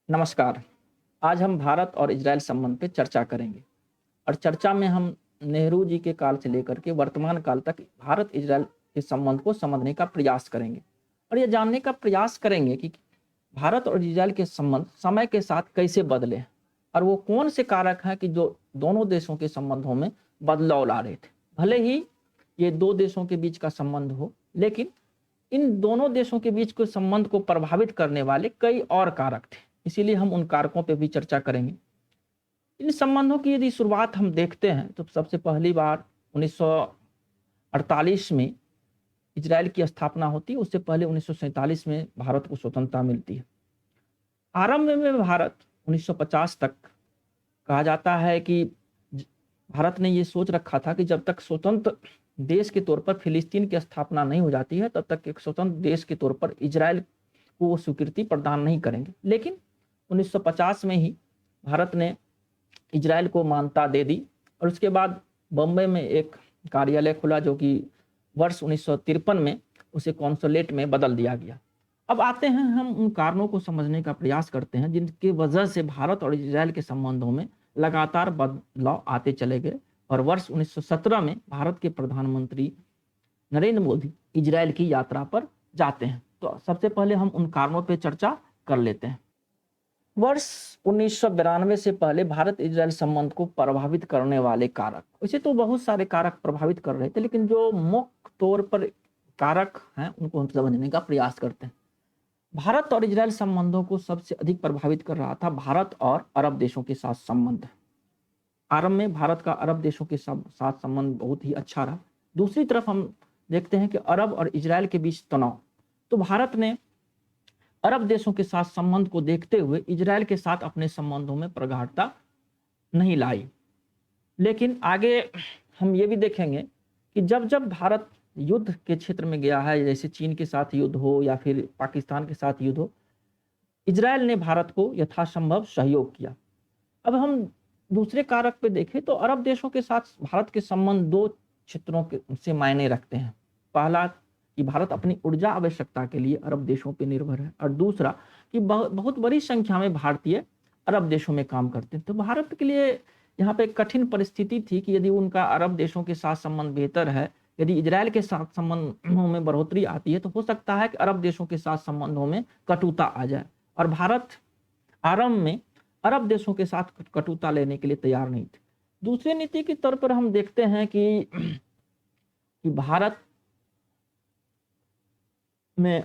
नमस्कार। आज हम भारत और इज़राइल संबंध पे चर्चा करेंगे और चर्चा में हम नेहरू जी के काल से लेकर के वर्तमान काल तक भारत-इज़राइल के संबंध को समझने का प्रयास करेंगे और ये जानने का प्रयास करेंगे कि भारत और इज़राइल के संबंध समय के साथ कैसे बदले हैं और वो कौन से कारक हैं कि जो दोनों देशों के संबंधों में बदलाव ला रहे थे। भले ही ये 2 देशों के बीच का संबंध हो, लेकिन इन दोनों देशों के बीच के संबंध को प्रभावित करने वाले कई और कारक थे। इसीलिए हम उन कारकों पे भी चर्चा करेंगे। इन संबंधों की यदि शुरुआत हम देखते हैं तो सबसे पहली बार 1948 में इजराइल की स्थापना होती है। उससे पहले 1947 में भारत को स्वतंत्रता मिलती है। आरंभ में भारत 1950 तक कहा जाता है कि ज भारत ने ये सोच रखा था कि जब तक स्वतंत्र देश के तौर पर फिलिस्तीन की स्थापना नहीं हो जाती है, तब तक एक स्वतंत्र देश के तौर पर इजराइल को वो स्वीकृति प्रदान नहीं करेंगे। लेकिन 1950 में ही भारत ने इजराइल को मान्यता दे दी और उसके बाद बम्बई में एक कार्यालय खुला जो कि वर्ष 1953 में उसे कॉन्सुलेट में बदल दिया गया। अब आते हैं हम उन कारणों को समझने का प्रयास करते हैं जिनकी वजह से भारत और इजराइल के संबंधों में लगातार बदलाव आते चले गए और वर्ष 1917 में भारत के प्रधानमंत्री नरेंद्र मोदी इजराइल की यात्रा पर जाते हैं। तो सबसे पहले हम उन कारणों पे चर्चा कर लेते हैं। वर्ष 1992 से पहले भारत इजराइल संबंध को प्रभावित करने वाले कारक, वैसे तो बहुत सारे कारक प्रभावित कर रहे थे, लेकिन जो मुख्य तौर पर कारक हैं उनको हम समझने का प्रयास करते हैं। भारत और इजराइल संबंधों को सबसे अधिक प्रभावित कर रहा था भारत और अरब देशों के साथ संबंध। आरंभ में भारत का अरब देशों के साथ संबंध बहुत ही अच्छा रहा। दूसरी तरफ हम देखते हैं कि अरब और इजराइल के बीच तनाव, तो भारत ने अरब देशों के साथ संबंध को देखते हुए इजराइल के साथ अपने संबंधों में प्रगाढ़ता नहीं लाई। लेकिन आगे हम ये भी देखेंगे कि जब जब भारत युद्ध के क्षेत्र में गया है, जैसे चीन के साथ युद्ध हो या फिर पाकिस्तान के साथ युद्ध हो, इजराइल ने भारत को यथासंभव सहयोग किया। अब हम दूसरे कारक पे देखें तो अरब देशों के साथ भारत के संबंध दो क्षेत्रों के से मायने रखते हैं। पहला कि भारत अपनी ऊर्जा आवश्यकता के लिए अरब देशों पर निर्भर है और दूसरा कि बहुत बड़ी संख्या में भारतीय अरब देशों में काम करते हैं। तो भारत के लिए यहाँ पे एक कठिन परिस्थिति थी कि यदि उनका अरब देशों के साथ संबंध बेहतर है, यदि इजराइल के साथ संबंधों में बढ़ोतरी आती है, तो हो सकता है कि अरब देशों के साथ संबंधों में कटुता आ जाए और भारत आरंभ में अरब देशों के साथ कटुता लेने के लिए तैयार नहीं थे। दूसरी नीति के तौर पर हम देखते हैं कि भारत में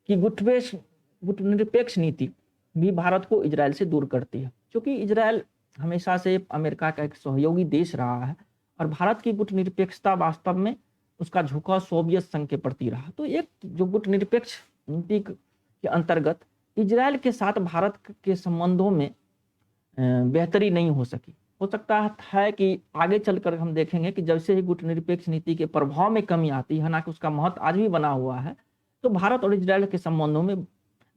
कि गुटनिरपेक्ष नीति भी भारत को इजराइल से दूर करती है, क्योंकि इजराइल हमेशा से अमेरिका का एक सहयोगी देश रहा है और भारत की गुटनिरपेक्षता वास्तव में उसका झुकाव सोवियत संघ के प्रति रहा। तो एक जो गुटनिरपेक्ष नीति के अंतर्गत इजराइल के साथ भारत के संबंधों में बेहतरी नहीं हो सकी। हो सकता है कि आगे चलकर हम देखेंगे कि जैसे ही गुटनिरपेक्ष नीति के प्रभाव में कमी आती है, हालांकि उसका महत्व आज भी बना हुआ है, तो भारत और इजराइल के संबंधों में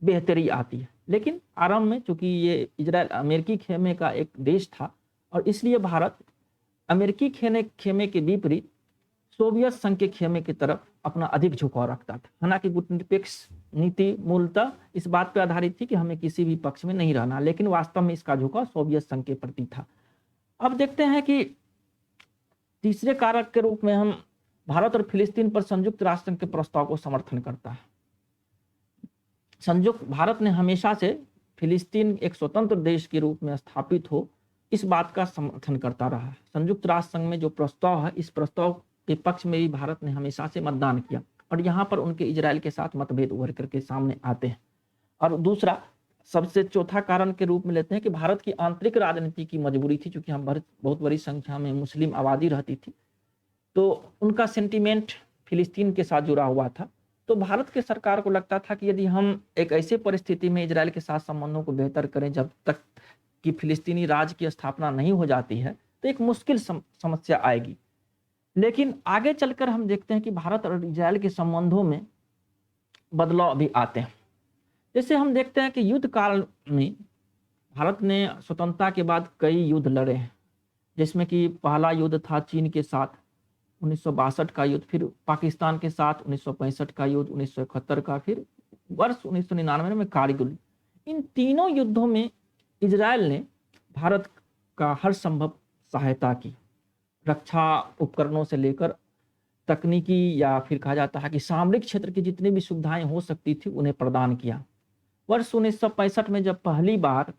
बेहतरी आती है। लेकिन आरंभ में चूंकि ये इजराइल अमेरिकी खेमे का एक देश था और इसलिए भारत अमेरिकी खेमे के विपरीत सोवियत संघ के खेमे की तरफ अपना अधिक झुकाव रखता था। हालांकि गुटनिरपेक्ष नीति मूलतः इस बात पर आधारित थी कि हमें किसी भी पक्ष में नहीं रहना, लेकिन वास्तव में इसका झुकाव सोवियत संघ के प्रति था। अब देखते हैं कि तीसरे कारक के रूप में हम भारत और फिलिस्तीन पर संयुक्त राष्ट्र संघ के प्रस्ताव को समर्थन करता है। भारत ने हमेशा से फिलिस्तीन एक स्वतंत्र देश के रूप में स्थापित हो, इस बात का समर्थन करता रहा है। संयुक्त राष्ट्र संघ में जो प्रस्ताव है, इस प्रस्ताव के पक्ष में भी भारत ने हमेशा से मतदान किया और यहाँ पर उनके इजराइल के साथ मतभेद उभर करके सामने आते हैं। और दूसरा सबसे चौथा कारण के रूप में लेते हैं कि भारत की आंतरिक राजनीति की मजबूरी थी, क्योंकि हम बहुत बड़ी संख्या में मुस्लिम आबादी रहती थी, तो उनका सेंटीमेंट फिलिस्तीन के साथ जुड़ा हुआ था। तो भारत के सरकार को लगता था कि यदि हम एक ऐसे परिस्थिति में इजराइल के साथ संबंधों को बेहतर करें जब तक कि फिलिस्तीनी राज्य की स्थापना नहीं हो जाती है, तो एक मुश्किल समस्या आएगी। लेकिन आगे चलकर हम देखते हैं कि भारत और इजराइल के संबंधों में बदलाव भी आते हैं। जैसे हम देखते हैं कि युद्ध काल में भारत ने स्वतंत्रता के बाद कई युद्ध लड़े हैं, जिसमें कि पहला युद्ध था चीन के साथ 1962 का युद्ध, फिर पाकिस्तान के साथ 1965 का युद्ध, 1971 का, फिर वर्ष 1999 में कारगिल। इन तीनों युद्धों में इजराइल ने भारत का हर संभव सहायता की। रक्षा उपकरणों से लेकर तकनीकी या फिर कहा जाता है कि सामरिक क्षेत्र की जितनी भी सुविधाएं हो सकती थी उन्हें प्रदान किया। वर्ष 1965 में जब पहली बार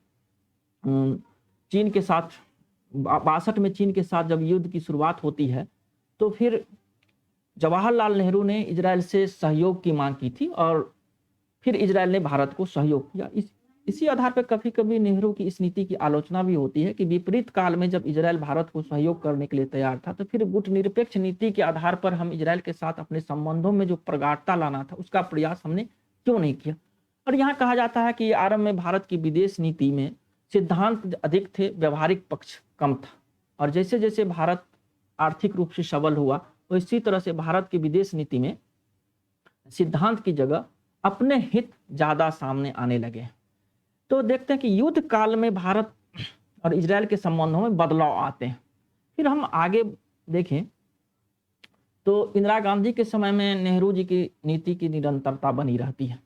चीन के साथ 62 में चीन के साथ जब युद्ध की शुरुआत होती है, तो फिर जवाहरलाल नेहरू ने इजराइल से सहयोग की मांग की थी और फिर इजराइल ने भारत को सहयोग किया। इसी आधार पर कभी कभी नेहरू की इस नीति की आलोचना भी होती है कि विपरीत काल में जब इजराइल भारत को सहयोग करने के लिए तैयार था, तो फिर गुटनिरपेक्ष नीति के आधार पर हम इजराइल के साथ अपने संबंधों में जो प्रगाढ़ता लाना था उसका प्रयास हमने क्यों नहीं किया। और यहाँ कहा जाता है कि आरंभ में भारत की विदेश नीति में सिद्धांत अधिक थे, व्यवहारिक पक्ष कम था। और जैसे जैसे भारत आर्थिक रूप से सबल हुआ, इसी तरह से भारत की विदेश नीति में सिद्धांत की जगह अपने हित ज्यादा सामने आने लगे। तो देखते हैं कि युद्ध काल में भारत और इजराइल के संबंधों में बदलाव आते हैं। फिर हम आगे देखें तो इंदिरा गांधी के समय में नेहरू जी की नीति की निरंतरता बनी रहती है।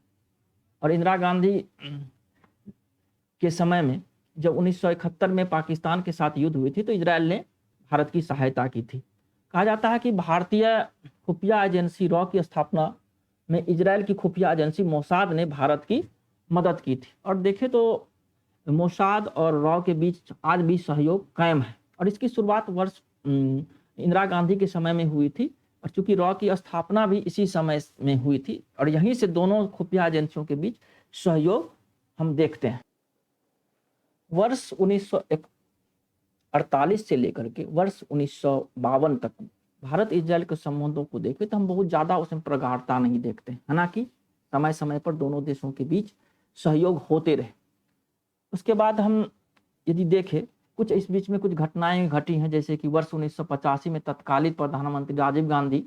और इंदिरा गांधी के समय में जब 1971 में पाकिस्तान के साथ युद्ध हुई थी, तो इजराइल ने भारत की सहायता की थी। कहा जाता है कि भारतीय खुफिया एजेंसी रॉ की स्थापना में इजराइल की खुफिया एजेंसी मोसाद ने भारत की मदद की थी। और देखें तो मोसाद और रॉ के बीच आज भी सहयोग कायम है। और इसकी शुरुआत वर्ष इंदिरा गांधी के समय में हुई थी, और चूंकि रॉ की स्थापना भी इसी समय में हुई थी, और यहीं से दोनों खुफिया एजेंसियों के बीच सहयोग हम देखते हैं। वर्ष 1948 से लेकर के वर्ष 1952 तक भारत इजराइल के संबंधों को देखें तो हम बहुत ज्यादा उसमें प्रगाढ़ता नहीं देखते, है ना कि समय समय पर दोनों देशों के बीच सहयोग होते रहे। उसके बाद हम यदि देखें कुछ इस बीच में कुछ घटनाएं घटी हैं, जैसे कि वर्ष 1985 में तत्कालीन प्रधानमंत्री राजीव गांधी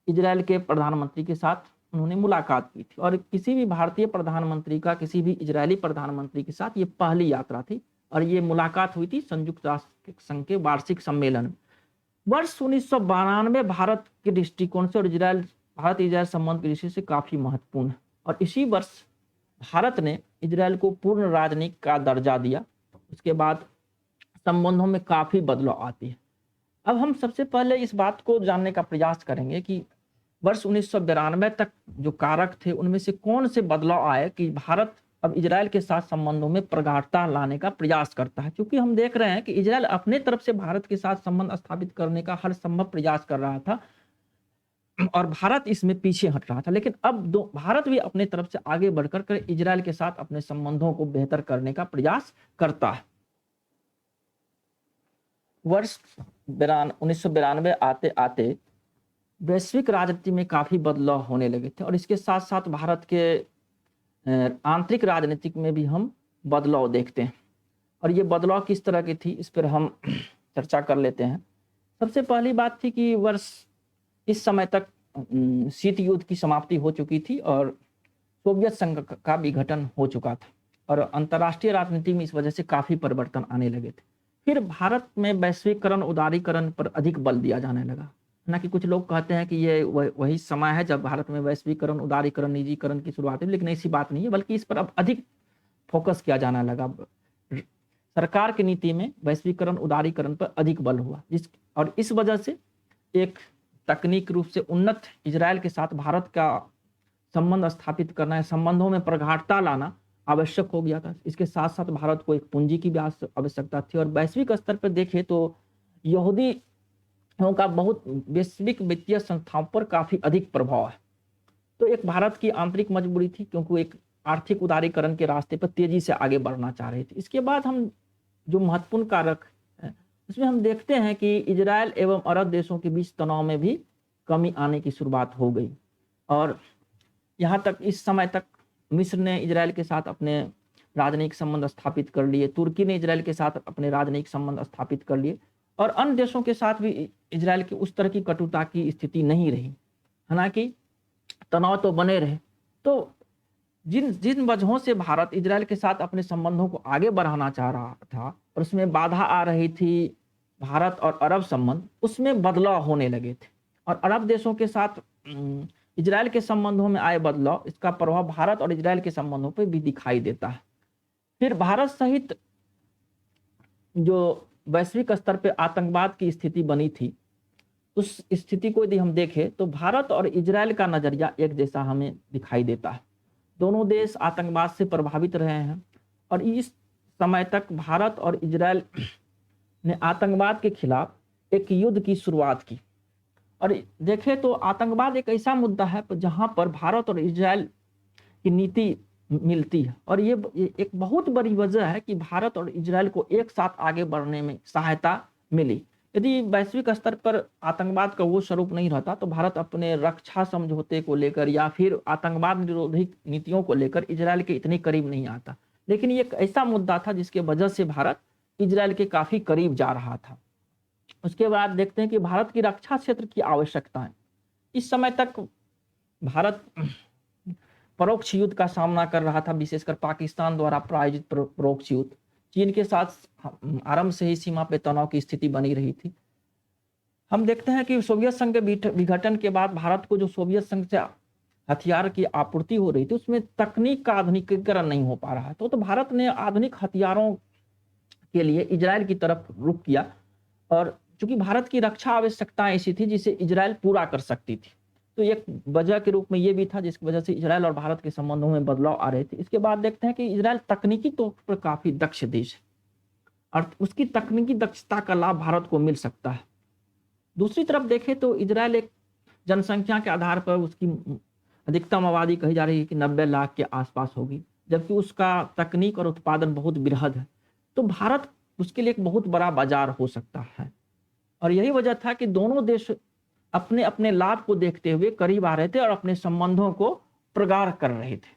इजराइल के प्रधानमंत्री के साथ उन्होंने मुलाकात की थी। और किसी भी भारतीय प्रधानमंत्री का किसी भी इजरायली प्रधानमंत्री के साथ ये पहली यात्रा थी, और ये मुलाकात हुई थी संयुक्त राष्ट्र संघ के वार्षिक सम्मेलन में। वर्ष 1992 भारत के दृष्टिकोण से और भारत इजराइल संबंध की दृष्टि से काफी महत्वपूर्ण है। और इसी वर्ष भारत ने इजराइल को पूर्ण राजनीति का दर्जा दिया। उसके बाद संबंधों में काफी बदलाव आती है। अब हम सबसे पहले इस बात को जानने का प्रयास करेंगे कि वर्ष 1992 तक जो कारक थे उनमें से कौन से बदलाव आए कि भारत अब इजराइल के साथ संबंधों में प्रगाढ़ता लाने का प्रयास करता है। क्योंकि हम देख रहे हैं कि इजराइल अपने तरफ से भारत के साथ संबंध स्थापित करने का हर संभव प्रयास कर रहा था और भारत इसमें पीछे हट रहा था। लेकिन अब भारत भी अपने तरफ से आगे बढ़कर इजराइल के साथ अपने संबंधों को बेहतर करने का प्रयास करता है। वर्ष 1992 आते आते वैश्विक राजनीति में काफी बदलाव होने लगे थे, और इसके साथ साथ भारत के आंतरिक राजनीतिक में भी हम बदलाव देखते हैं। और ये बदलाव किस तरह की थी, इस पर हम चर्चा कर लेते हैं। सबसे पहली बात थी कि वर्ष इस समय तक शीत युद्ध की समाप्ति हो चुकी थी और सोवियत संघ का विघटन हो चुका था, और अंतर्राष्ट्रीय राजनीति में इस वजह से काफी परिवर्तन आने लगे थे। फिर भारत में वैश्वीकरण उदारीकरण पर अधिक बल दिया जाने लगा। ना कि कुछ लोग कहते हैं कि ये वही समय है जब भारत में वैश्वीकरण उदारीकरण निजीकरण की शुरुआत हुई, लेकिन ऐसी बात नहीं है, बल्कि इस पर अब अधिक फोकस किया जाने लगा। सरकार की नीति में वैश्वीकरण उदारीकरण पर अधिक बल हुआ, और इस वजह से एक तकनीक रूप से उन्नत इजराइल के साथ भारत का संबंध स्थापित करना है, संबंधों में प्रगाढ़ता लाना आवश्यक हो गया था। इसके साथ साथ भारत को एक पूंजी की भी आवश्यकता थी। और वैश्विक स्तर पर देखें तो यहूदी का बहुत वैश्विक वित्तीय संस्थाओं पर काफी अधिक प्रभाव है। तो एक भारत की आंतरिक मजबूरी थी, क्योंकि एक आर्थिक उदारीकरण के रास्ते पर तेजी से आगे बढ़ना चाह रहे थे। इसके बाद हम जो महत्वपूर्ण कारक है उसमें हम देखते हैं कि इजराइल एवं अरब देशों के बीच तनाव में भी कमी आने की शुरुआत हो गई। और यहाँ तक इस समय तक मिस्र ने इजराइल के साथ अपने राजनयिक संबंध स्थापित कर लिए, तुर्की ने इजराइल के साथ अपने राजनयिक संबंध स्थापित कर लिए, और अन्य देशों के साथ भी इजराइल की उस तरह की कटुता की स्थिति नहीं रही। हालांकि तनाव तो बने रहे। तो जिन वजहों से भारत इजराइल के साथ अपने संबंधों को आगे बढ़ाना चाह रहा था और उसमें बाधा आ रही थी भारत और अरब संबंध, उसमें बदलाव होने लगे थे। और अरब देशों के साथ इजराइल के संबंधों में आए बदलाव, इसका प्रभाव भारत और इजराइल के संबंधों पर भी दिखाई देता है। फिर भारत सहित जो वैश्विक स्तर पे आतंकवाद की स्थिति बनी थी, उस स्थिति को यदि हम देखें तो भारत और इजराइल का नज़रिया एक जैसा हमें दिखाई देता है। दोनों देश आतंकवाद से प्रभावित रहे हैं और इस समय तक भारत और इजराइल ने आतंकवाद के खिलाफ एक युद्ध की शुरुआत की। और देखें तो आतंकवाद एक ऐसा मुद्दा है जहां पर भारत और इजराइल की नीति मिलती है, और ये एक बहुत बड़ी वजह है कि भारत और इजराइल को एक साथ आगे बढ़ने में सहायता मिली। यदि वैश्विक स्तर पर आतंकवाद का वो स्वरूप नहीं रहता तो भारत अपने रक्षा समझौते को लेकर या फिर आतंकवाद निरोधी नीतियों को लेकर इजराइल के इतने करीब नहीं आता। लेकिन ये एक ऐसा मुद्दा था जिसके वजह से भारत इजराइल के काफी करीब जा रहा था। उसके बाद देखते हैं कि भारत की रक्षा क्षेत्र की आवश्यकताएं। इस समय तक भारत परोक्ष युद्ध का सामना कर रहा था, विशेषकर पाकिस्तान द्वारा प्रायोजित परोक्ष युद्ध। चीन के साथ आरंभ से ही सीमा पे तनाव की स्थिति बनी रही थी। हम देखते हैं कि सोवियत संघ के विघटन के बाद भारत को जो सोवियत संघ से हथियार की आपूर्ति हो रही थी उसमें तकनीक का आधुनिकीकरण नहीं हो पा रहा है। तो भारत ने आधुनिक हथियारों के लिए इजराइल की तरफ रुख किया, और चूंकि भारत की रक्षा आवश्यकताएं ऐसी थी जिसे इजराइल पूरा कर सकती थी, तो एक वजह के रूप में ये भी था जिसकी वजह से इजराइल और भारत के संबंधों में बदलाव आ रहे थे। इसके बाद देखते हैं कि इजराइल तकनीकी तौर पर काफी दक्ष देश है और उसकी तकनीकी दक्षता का लाभ भारत को मिल सकता है। दूसरी तरफ देखें तो इजराइल एक जनसंख्या के आधार पर उसकी अधिकतम आबादी कही जा रही है कि 90 लाख के आसपास होगी, जबकि उसका तकनीक और उत्पादन बहुत बृहद है। तो भारत उसके लिए एक बहुत बड़ा बाजार हो सकता है, और यही वजह था कि दोनों देश अपने अपने लाभ को देखते हुए करीब आ रहे थे और अपने संबंधों को प्रगाढ़ कर रहे थे।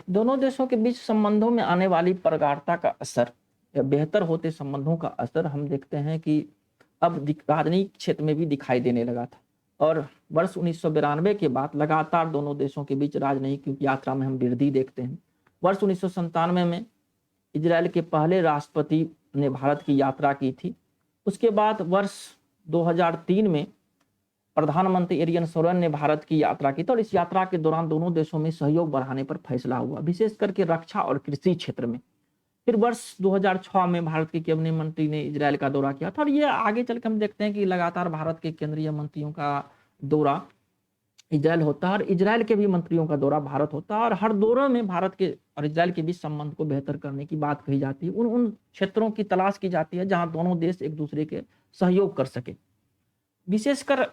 दोनों देशों के बीच संबंधों में आने वाली प्रगाढ़ता का असर या बेहतर होते संबंधों का असर हम देखते हैं कि अब राजनीतिक क्षेत्र में भी दिखाई देने लगा था, और वर्ष 1992 के बाद लगातार दोनों देशों के बीच राजनीतिक यात्रा में हम वृद्धि देखते हैं। वर्ष 1997 में इजराइल के पहले राष्ट्रपति ने भारत की यात्रा की थी। उसके बाद वर्ष 2003 में प्रधानमंत्री एरियन सोरेन ने भारत की यात्रा की थी, और इस यात्रा के दौरान दोनों देशों में सहयोग बढ़ाने पर फैसला हुआ, विशेष करके रक्षा और कृषि क्षेत्र में। फिर वर्ष 2006 में भारत के कैबिनेट मंत्री ने इजराइल का दौरा किया था, और ये आगे चलकर हम देखते हैं कि लगातार भारत के केंद्रीय मंत्रियों का दौरा इजराइल होता है और इजराइल के भी मंत्रियों का दौरा भारत होता है, और हर दौरे में भारत के और इजराइल के बीच संबंध को बेहतर करने की बात कही जाती है। उन क्षेत्रों की तलाश की जाती है जहां दोनों देश एक दूसरे के सहयोग कर सके। विशेषकर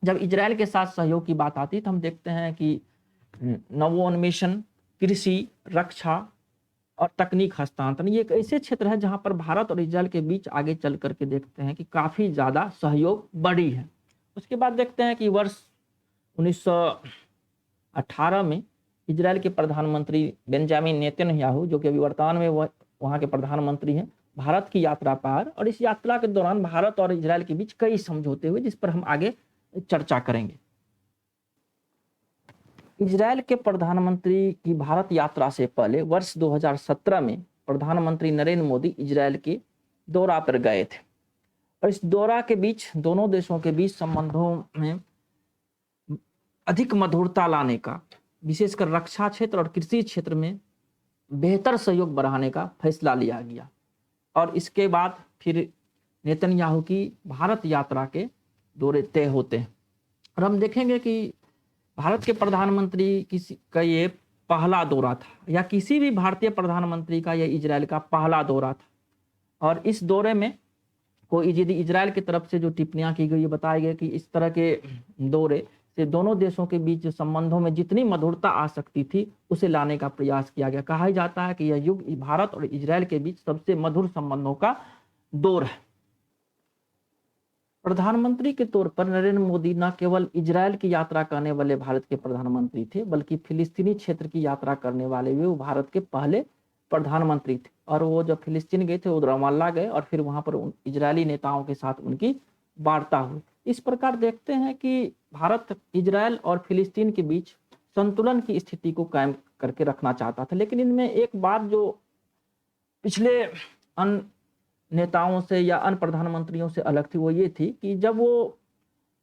जब इजराइल के साथ सहयोग की बात आती है तो हम देखते हैं कि नवोन्मेषण, कृषि, रक्षा और तकनीक हस्तांतरण, ये एक ऐसे क्षेत्र है जहां पर भारत और इजराइल के बीच आगे चल करके देखते हैं कि काफी ज्यादा सहयोग बढ़ी है। उसके बाद देखते हैं कि वर्ष 1918 में इजराइल के प्रधानमंत्री बेंजामिन नेतन्याहू, जो कि अभी वर्तमान में वहाँ के प्रधानमंत्री हैं, भारत की यात्रा पर, और इस यात्रा के दौरान भारत और इजराइल के बीच कई समझौते हुए जिस पर हम आगे चर्चा करेंगे। इजराइल के प्रधानमंत्री की भारत यात्रा से पहले वर्ष 2017 में प्रधानमंत्री नरेंद्र मोदी इजराइल के दौरा पर गए थे, और इस दौरा के बीच दोनों देशों के बीच संबंधों में अधिक मधुरता लाने का, विशेषकर रक्षा क्षेत्र और कृषि क्षेत्र में बेहतर सहयोग बढ़ाने का फैसला लिया गया। और इसके बाद फिर नेतन्याहू की भारत यात्रा के दौरे तय होते हैं, और हम देखेंगे कि भारत के प्रधानमंत्री का ये पहला दौरा था, या किसी भी भारतीय प्रधानमंत्री का यह इजराइल का पहला दौरा था। और इस दौरे में कोई यदि इजराइल की तरफ से जो टिप्पणियां की गई, ये बताया गया कि इस तरह के दौरे से दोनों देशों के बीच संबंधों में जितनी मधुरता आ सकती थी उसे लाने का प्रयास किया गया। कहा जाता है कि यह युग भारत और इजराइल के बीच सबसे मधुर संबंधों का दौर है। प्रधानमंत्री के तौर पर नरेंद्र मोदी न केवल इजराइल की यात्रा करने वाले भारत के प्रधानमंत्री थे, बल्कि फिलिस्तीनी क्षेत्र की यात्रा करने वाले भी वो भारत के पहले प्रधानमंत्री थे। और वो जब फिलिस्तीन गए थे वो रमाल्ला गए, और फिर वहां पर इजरायली नेताओं के साथ उनकी वार्ता हुई। इस प्रकार देखते हैं कि भारत इजराइल और फिलिस्तीन के बीच संतुलन की स्थिति को कायम करके रखना चाहता था। लेकिन इनमें एक बात जो पिछले अन्य नेताओं से या अन्य प्रधानमंत्रियों से अलग थी, वो ये थी कि जब वो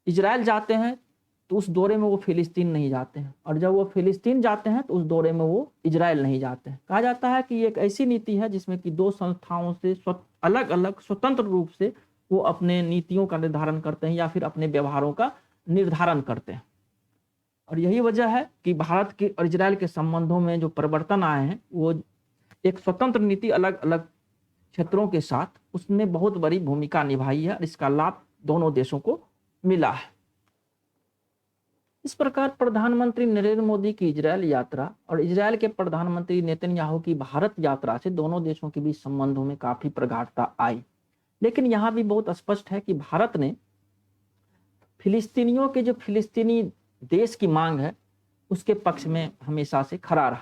इजराइल जाते हैं तो उस दौरे में वो फिलिस्तीन नहीं जाते हैं, और जब वो फिलिस्तीन जाते हैं तो उस दौरे में वो इजराइल नहीं जाते हैं। कहा जाता है कि ये एक ऐसी नीति है जिसमें कि दो संस्थाओं से अलग अलग स्वतंत्र रूप से वो अपने नीतियों का निर्धारण करते हैं या फिर अपने व्यवहारों का निर्धारण करते हैं। और यही वजह है कि भारत के और इजराइल के संबंधों में जो परिवर्तन आए हैं वो एक स्वतंत्र नीति अलग अलग क्षेत्रों के साथ उसने बहुत बड़ी भूमिका निभाई है, और इसका लाभ दोनों देशों को मिला है। इस प्रकार प्रधानमंत्री नरेंद्र मोदी की इजरायल यात्रा और इजरायल के प्रधानमंत्री नेतन्याहू की भारत यात्रा से दोनों देशों के बीच संबंधों में काफी प्रगाढ़ता आई। लेकिन यहां भी बहुत स्पष्ट है कि भारत ने फिलिस्तीनियों के जो फिलिस्तीनी देश की मांग है उसके पक्ष में हमेशा से खड़ा रहा।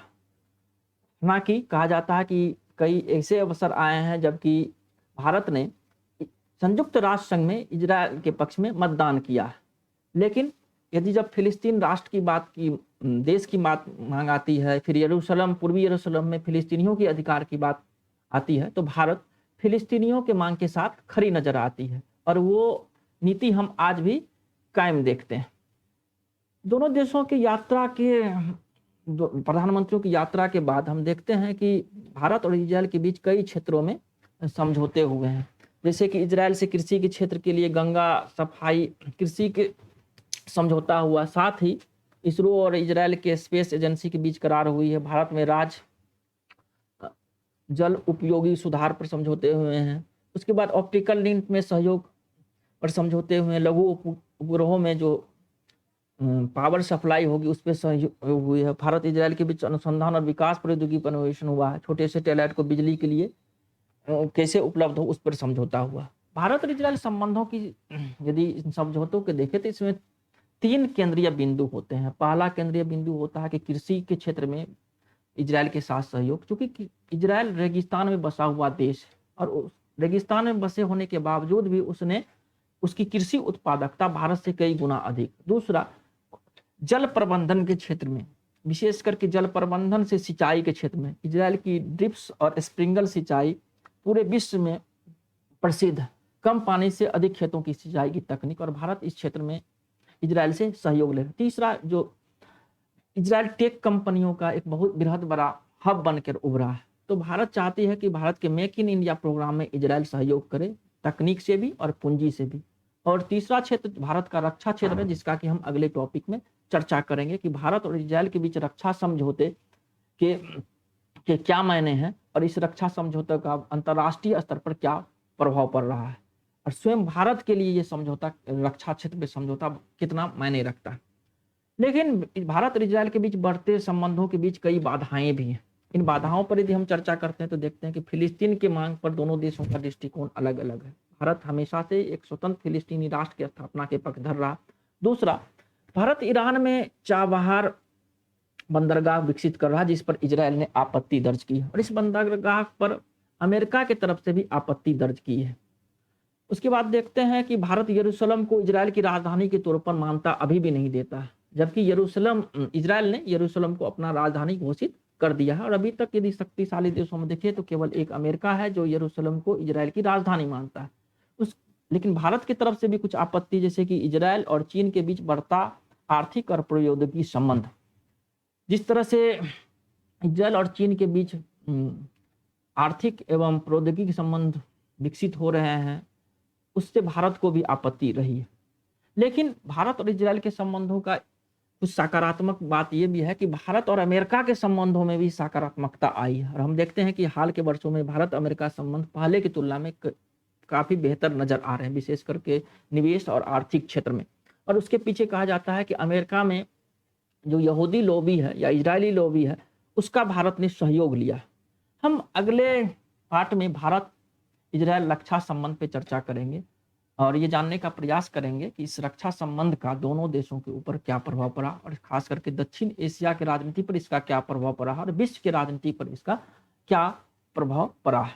ना कि कहा जाता है कि कई ऐसे अवसर आए हैं जबकि भारत ने संयुक्त राष्ट्र संघ में इजरायल के पक्ष में मतदान किया है। लेकिन यदि जब फिलिस्तीन राष्ट्र की बात की देश की बात मांग आती है, फिर यरूशलेम पूर्वी यरूशलेम में फिलिस्तीनियों के अधिकार की बात आती है, तो भारत फिलिस्तीनियों के मांग के साथ खड़ी नजर आती है, और वो नीति हम आज भी कायम देखते हैं। दोनों देशों की यात्रा के प्रधानमंत्रियों की यात्रा के बाद हम देखते हैं कि भारत और इजरायल के बीच कई क्षेत्रों में समझौते हुए हैं। जैसे कि इजरायल से कृषि के क्षेत्र के लिए गंगा सफाई कृषि के समझौता हुआ, साथ ही इसरो और इजरायल के स्पेस एजेंसी के बीच करार हुई है। भारत में जल उपयोगी सुधार पर समझौते हुए हैं। उसके बाद ऑप्टिकल लिंक में सहयोग पर समझौते हुए हैं। लघु उपग्रहों में जो पावर सप्लाई होगी उस पर सहयोग हुई है। भारत इजरायल के बीच अनुसंधान और विकास प्रौद्योगिकी पर इनोवेशन हुआ है। छोटे सैटेलाइट को बिजली के लिए कैसे उपलब्ध हो उस पर समझौता हुआ। भारत और इजरायल संबंधों की यदि इन समझौतों के देखें तो इसमें 3 केंद्रीय बिंदु होते हैं। पहला केंद्रीय बिंदु होता है कि कृषि के क्षेत्र में इजरायल के साथ सहयोग, क्योंकि इजरायल रेगिस्तान में बसा हुआ देश है और उस रेगिस्तान में बसे होने के बावजूद भी उसकी कृषि उत्पादकता भारत से कई गुना अधिक। दूसरा, जल प्रबंधन के क्षेत्र में, विशेष करके जल प्रबंधन से सिंचाई के क्षेत्र में इजरायल की ड्रिप्स और स्प्रिंकल सिंचाई पूरे विश्व में प्रसिद्ध है। कम पानी से अधिक खेतों की सिंचाई की तकनीक, और भारत इस क्षेत्र में इजरायल से सहयोग ले रहा है। तीसरा, जो इजरायल टेक कंपनियों का एक बहुत बृहद बड़ा हब बनकर उभरा है, तो भारत चाहती है कि भारत के मेक इन इंडिया प्रोग्राम में इजरायल सहयोग करे, तकनीक से भी और पूंजी से भी। और तीसरा क्षेत्र भारत का रक्षा क्षेत्र है, जिसका कि हम अगले टॉपिक में चर्चा करेंगे कि भारत और इजरायल के बीच रक्षा समझौते के क्या मायने हैं और इस रक्षा समझौते का अंतर्राष्ट्रीय स्तर पर क्या प्रभाव पड़ रहा है, और स्वयं भारत के लिए ये समझौता, रक्षा क्षेत्र में समझौता कितना मायने रखता है। लेकिन भारत और इजरायल के बीच बढ़ते संबंधों के बीच कई बाधाएं भी हैं। इन बाधाओं पर यदि हम चर्चा करते हैं तो देखते हैं कि फिलिस्तीन की मांग पर दोनों देशों का दृष्टिकोण अलग अलग है। भारत हमेशा से एक स्वतंत्र फिलिस्तीनी राष्ट्र की स्थापना के पक्षधर रहा। दूसरा, भारत ईरान में चाबहार बंदरगाह विकसित कर रहा है, जिस पर इजरायल ने आपत्ति दर्ज की है, और इस बंदरगाह पर अमेरिका की तरफ से भी आपत्ति दर्ज की है। उसके बाद देखते हैं कि भारत यरूशलेम को इजरायल की राजधानी के तौर पर मान्यता अभी भी नहीं देता है, जबकि इजरायल ने यरूशलेम को अपना राजधानी घोषित कर दिया है। और अभी तक यदि शक्तिशाली देशों में देखें तो केवल एक अमेरिका है जो यरूशलेम को इजरायल की राजधानी मानता है। लेकिन भारत की तरफ से भी कुछ आपत्ति, जैसे कि इजरायल और चीन के बीच बढ़ता आर्थिक और प्रौद्योगिकी संबंध, जिस तरह से इजरायल और चीन के बीच आर्थिक एवं प्रौद्योगिकी संबंध विकसित हो रहे हैं, उससे भारत को भी आपत्ति रही है। लेकिन भारत और इजरायल के संबंधों का कुछ सकारात्मक बात यह भी है कि भारत और अमेरिका के संबंधों में भी सकारात्मकता आई है, और हम देखते हैं कि हाल के वर्षों में भारत अमेरिका संबंध पहले की तुलना में काफी बेहतर नजर आ रहे हैं, विशेष करके निवेश और आर्थिक क्षेत्र में। और उसके पीछे कहा जाता है कि अमेरिका में जो यहूदी लॉबी है या इजरायली लॉबी है, उसका भारत ने सहयोग लिया। हम अगले पार्ट में भारत इजरायल रक्षा संबंध पे चर्चा करेंगे और ये जानने का प्रयास करेंगे कि इस रक्षा संबंध का दोनों देशों के ऊपर क्या प्रभाव पड़ा, और खास करके दक्षिण एशिया की राजनीति पर इसका क्या प्रभाव पड़ा और विश्व की राजनीति पर इसका क्या प्रभाव पड़ा है।